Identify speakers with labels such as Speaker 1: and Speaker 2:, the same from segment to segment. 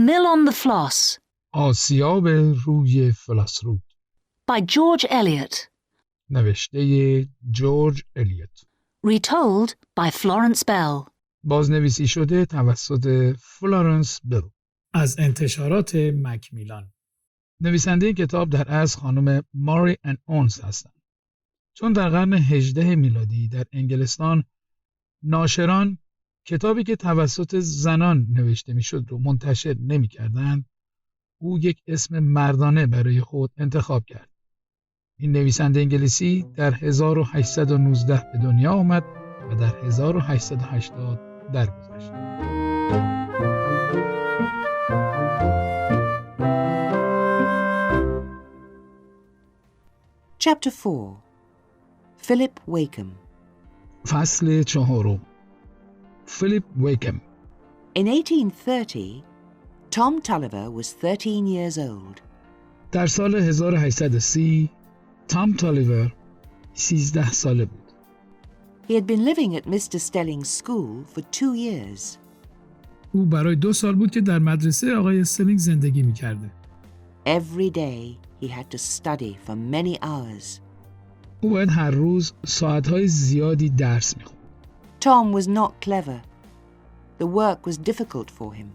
Speaker 1: Mill on the Floss
Speaker 2: آسیاب روی فلاس رود
Speaker 1: by George Eliot.
Speaker 2: نوشته جورج الیوت.
Speaker 1: Retold by Florence Bell.
Speaker 2: بازنویسی شده توسط فلورنس بل.
Speaker 3: از انتشارات میلان.
Speaker 2: نویسنده این کتاب در اصل خانم ماری ان اونز هستند. چون در قرن 18 میلادی در انگلستان ناشران کتابی که توسط زنان نوشته میشد رو منتشر نمی‌کردند، او یک اسم مردانه برای خود انتخاب کرد. این نویسنده انگلیسی در 1819 به دنیا آمد و در 1880 درگذشت.
Speaker 4: Chapter 4. Philip Wakem.
Speaker 2: فصل 4. فیلیپ ویکم.
Speaker 4: In 1830, Tom Tulliver was 13 years old.
Speaker 2: در سال 1830 تام تالیور 13 ساله بود.
Speaker 4: He had been living at Mr. Stelling's school for 2 years.
Speaker 3: او برای 2 سال بود که در مدرسه آقای استلینگ زندگی می‌کرده.
Speaker 4: Every day he had to study for many hours.
Speaker 2: او باید هر روز ساعت‌های زیادی درس می‌خوند.
Speaker 4: Tom was not clever. The work was difficult for him.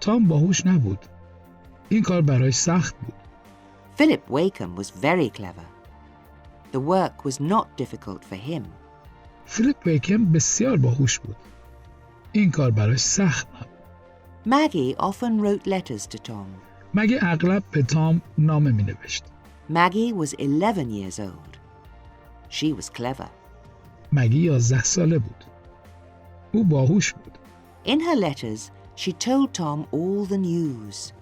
Speaker 2: تام باهوش نبود. این کار برایش سخت بود.
Speaker 4: Philip Wakem was very clever. The work was not difficult for him.
Speaker 2: فیلیپ ویکم بسیار باهوش بود. این کار برایش سخت نبود.
Speaker 4: Maggie often wrote letters to Tom.
Speaker 2: مگه اغلب به تام نامه می‌نوشت.
Speaker 4: Maggie was 11 years old. She was clever.
Speaker 2: مگی 11 ساله بود. او باهوش بود.
Speaker 4: In her letters, she told Tom all the news.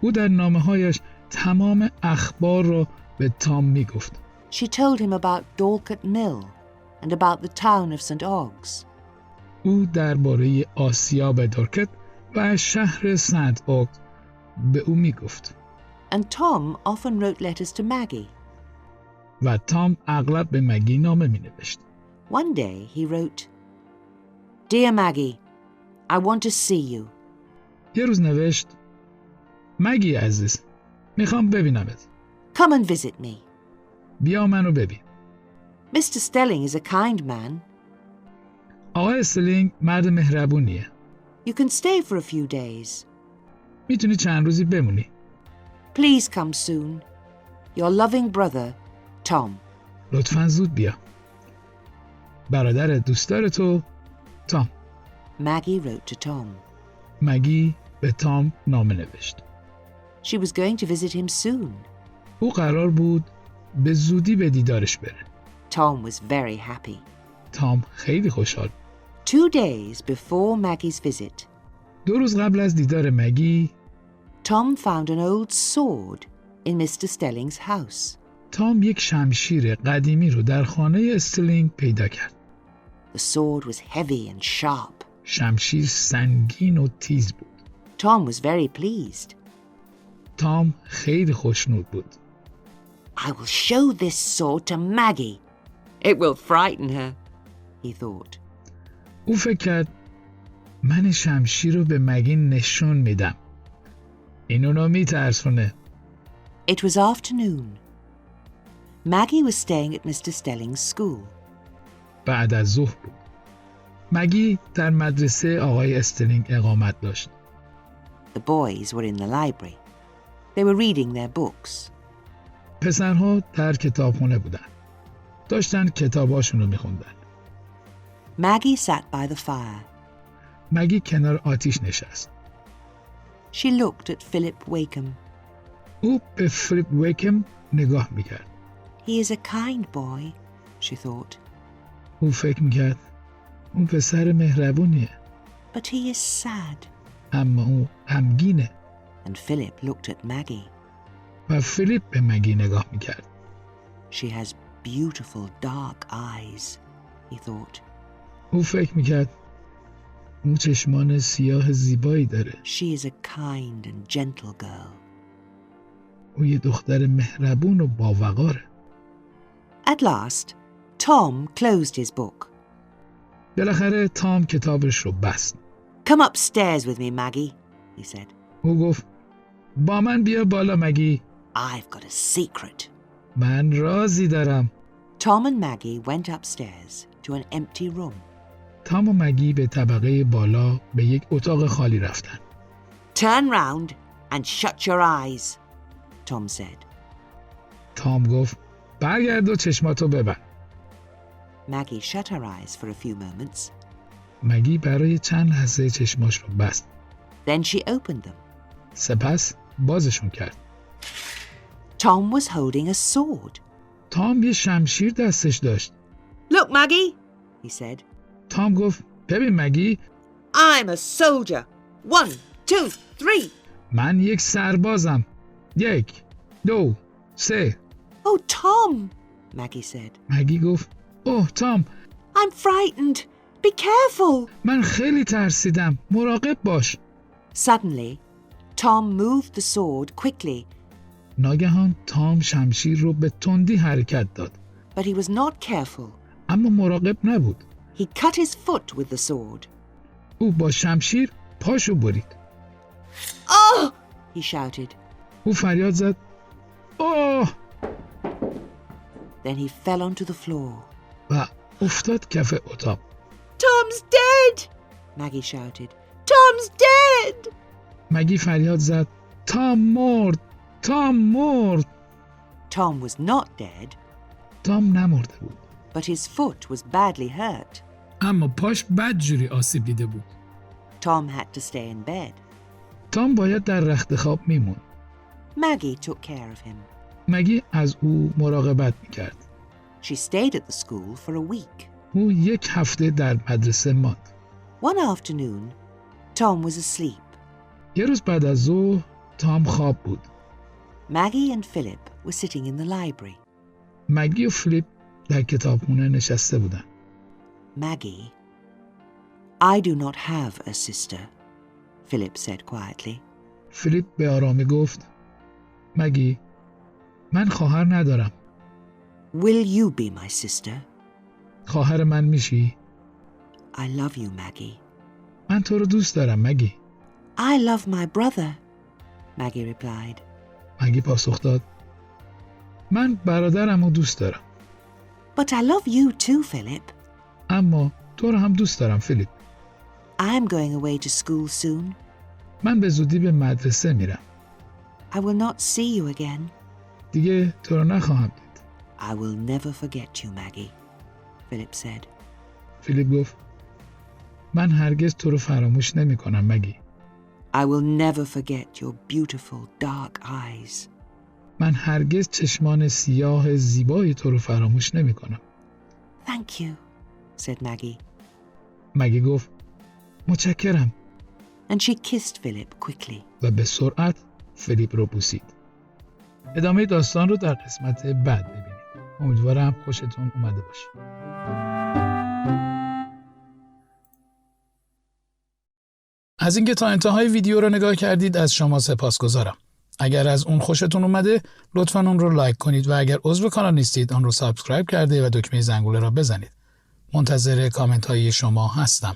Speaker 2: او در نامه‌هایش تمام اخبار را به تام می‌گفت.
Speaker 4: She told him about Dorset Mill and about the town of St. Ogg's.
Speaker 2: او درباره آسیاب دورکت و شهر سنت اوگز به او می‌گفت.
Speaker 4: And Tom often wrote letters to Maggie.
Speaker 2: و تام اغلب به مگی نامه می‌نوشت.
Speaker 4: One day he wrote, Dear Maggie, I want to see you.
Speaker 2: یه روز نوشت: مگی عزیز، میخوام ببینمت.
Speaker 4: Come and visit me.
Speaker 2: بیا منو ببین.
Speaker 4: Mr. Stelling is a kind man.
Speaker 2: آقای استلینگ مرد مهربونیه.
Speaker 4: You can stay for a few days.
Speaker 2: میتونی چند روزی بمونی.
Speaker 4: Please come soon. Your loving brother, Tom.
Speaker 2: لطفاً زود بیا. برادر دوستدار تو، تام.
Speaker 4: Maggie wrote to Tom.
Speaker 2: مگی به تام نامه نوشت.
Speaker 4: She was going to visit him soon.
Speaker 2: او قرار بود به زودی به دیدارش بره.
Speaker 4: Tom was very happy.
Speaker 2: تام خیلی خوشحال.
Speaker 4: 2 days before Maggie's visit,
Speaker 2: 2 روز قبل از دیدار مگی،
Speaker 4: Tom found an old sword in Mr. Stelling's house.
Speaker 2: تام یک شمشیر قدیمی رو در خانه استلینگ پیدا کرد.
Speaker 4: The sword was heavy and sharp.
Speaker 2: شمشیر سنگین و تیز بود.
Speaker 4: Tom was very pleased.
Speaker 2: تام خیلی خوشنود بود.
Speaker 4: I will show this sword to Maggie. It will frighten her, he thought.
Speaker 2: او فکر کرد من شمشیر رو به مگی نشون میدم. این اونو میترسونه.
Speaker 4: It was afternoon. Maggie was staying at Mr. Stelling's school.
Speaker 2: بعد از ظهر بود. مگی در مدرسه آقای استلینگ اقامت داشت.
Speaker 4: The boys were in the library. They were reading their books.
Speaker 2: پسرها در کتابخونه بودن. داشتن کتاباشون رو میخوندن.
Speaker 4: Maggie sat by the fire.
Speaker 2: مگی کنار آتیش نشست.
Speaker 4: She looked at Philip Wakem.
Speaker 2: او به فیلیپ ویکم نگاه میکرد.
Speaker 4: He is a kind boy, she thought.
Speaker 2: او فکر میکرد اون پسر مهربونیه.
Speaker 4: But he is sad.
Speaker 2: اما او غمگینه.
Speaker 4: And Philip looked at Maggie.
Speaker 2: و فیلیپ به مگی نگاه میکرد.
Speaker 4: She has beautiful dark eyes, he thought.
Speaker 2: او فکر میکرد او چشمان سیاه زیبایی داره.
Speaker 4: She is a kind and gentle girl.
Speaker 2: او یه دختر مهربون و باوقاره.
Speaker 4: At last, Tom closed his book.
Speaker 2: بالاخره تام کتابش رو بست.
Speaker 4: Come upstairs with me, Maggie, he said.
Speaker 2: او گفت با من بیا بالا مگی.
Speaker 4: I've got a secret.
Speaker 2: من رازی دارم.
Speaker 4: Tom and Maggie went upstairs to an empty room.
Speaker 2: تام و مگی به طبقه بالا به یک اتاق خالی رفتن.
Speaker 4: Turn round and shut your eyes, Tom said.
Speaker 2: تام گفت برگرد و چشماتو ببند.
Speaker 4: Maggie shut her eyes for a few moments.
Speaker 2: مگی برای چند لحظه چشماش رو بست.
Speaker 4: Then she opened them.
Speaker 2: سپس بازشون کرد.
Speaker 4: Tom was holding a sword.
Speaker 2: تام یه شمشیر دستش داشت.
Speaker 4: Look, Maggie, he said.
Speaker 2: تام گفت ببین مگی
Speaker 4: I'm a soldier. 1, 2, 3.
Speaker 2: من یک سربازم. 1 2 3.
Speaker 4: Oh, Tom, Maggie said.
Speaker 2: مگی گفت اوه تام
Speaker 4: I'm frightened. Be careful.
Speaker 2: من خیلی ترسیدم. مراقب باش.
Speaker 4: Suddenly, Tom moved the sword quickly,
Speaker 2: ناگهان تام شمشیر رو به تندی حرکت داد.
Speaker 4: but he was not careful.
Speaker 2: اما مراقب نبود.
Speaker 4: He cut his foot with the sword.
Speaker 2: او با شمشیر پاشو برید.
Speaker 4: Oh! He shouted.
Speaker 2: او فریاد زد اوه!
Speaker 4: Then he fell onto the floor.
Speaker 2: و افتاد کف اتاق.
Speaker 4: Tom's dead! Maggie shouted. Tom's dead!
Speaker 2: مگی فریاد زد تام مرد! تام مرد!
Speaker 4: Tom was not dead,
Speaker 2: تام نمرده بود.
Speaker 4: but his foot was badly hurt.
Speaker 3: اما پاش بدجوری آسیب دیده بود.
Speaker 4: Tom had to stay in bed.
Speaker 2: تام باید در رخت خواب میموند.
Speaker 4: Maggie took care of him.
Speaker 2: مگی از او مراقبت میکرد.
Speaker 4: She stayed at the school for a week.
Speaker 2: او 1 هفته در مدرسه ماند.
Speaker 4: One afternoon, Tom was asleep.
Speaker 2: یه روز بعد از ظهر تام خواب بود.
Speaker 4: Maggie and Philip were sitting in the library.
Speaker 2: مگی و فلیپ در کتابخونه نشسته بودن.
Speaker 4: Maggie, I do not have a sister, Philip said quietly.
Speaker 2: فلیپ به آرامی گفت مگی من خواهر ندارم.
Speaker 4: Will you be my sister?
Speaker 2: خواهر من میشی؟
Speaker 4: I love you, Maggie.
Speaker 2: من تو رو دوست دارم مگی.
Speaker 4: I love my brother, Maggie replied.
Speaker 2: مگی پاسخ داد من برادرم رو دوست دارم.
Speaker 4: But I love you too, Philip.
Speaker 2: اما تو رو هم دوست دارم فلیپ.
Speaker 4: I'm going away to school soon.
Speaker 2: من به زودی به مدرسه میرم.
Speaker 4: I will not see you again.
Speaker 2: دیگه تو رو نخواهم دید.
Speaker 4: I will never forget you, Maggie, Philip said.
Speaker 2: فلیپ گفت من هرگز تو رو فراموش نمی کنم مگی.
Speaker 4: I will never forget your beautiful dark eyes.
Speaker 2: من هرگز چشمان سیاه زیبای تو رو فراموش نمی کنم.
Speaker 4: Thank you, said Maggie.
Speaker 2: مگی گفت متشکرم
Speaker 4: And she kissed Philip quickly.
Speaker 2: و به سرعت فلیپ رو بوسید. ادامه داستان رو در قسمت بعد ببینید. امیدوارم خوشتون اومده باشه. از اینکه تا انتهای ویدیو رو نگاه کردید از شما سپاسگزارم. اگر از اون خوشتون اومده لطفاً اون رو لایک کنید و اگر عضو کانال نیستید آن رو سابسکرایب کرده و دکمه زنگوله را بزنید. منتظر کامنت های شما هستم.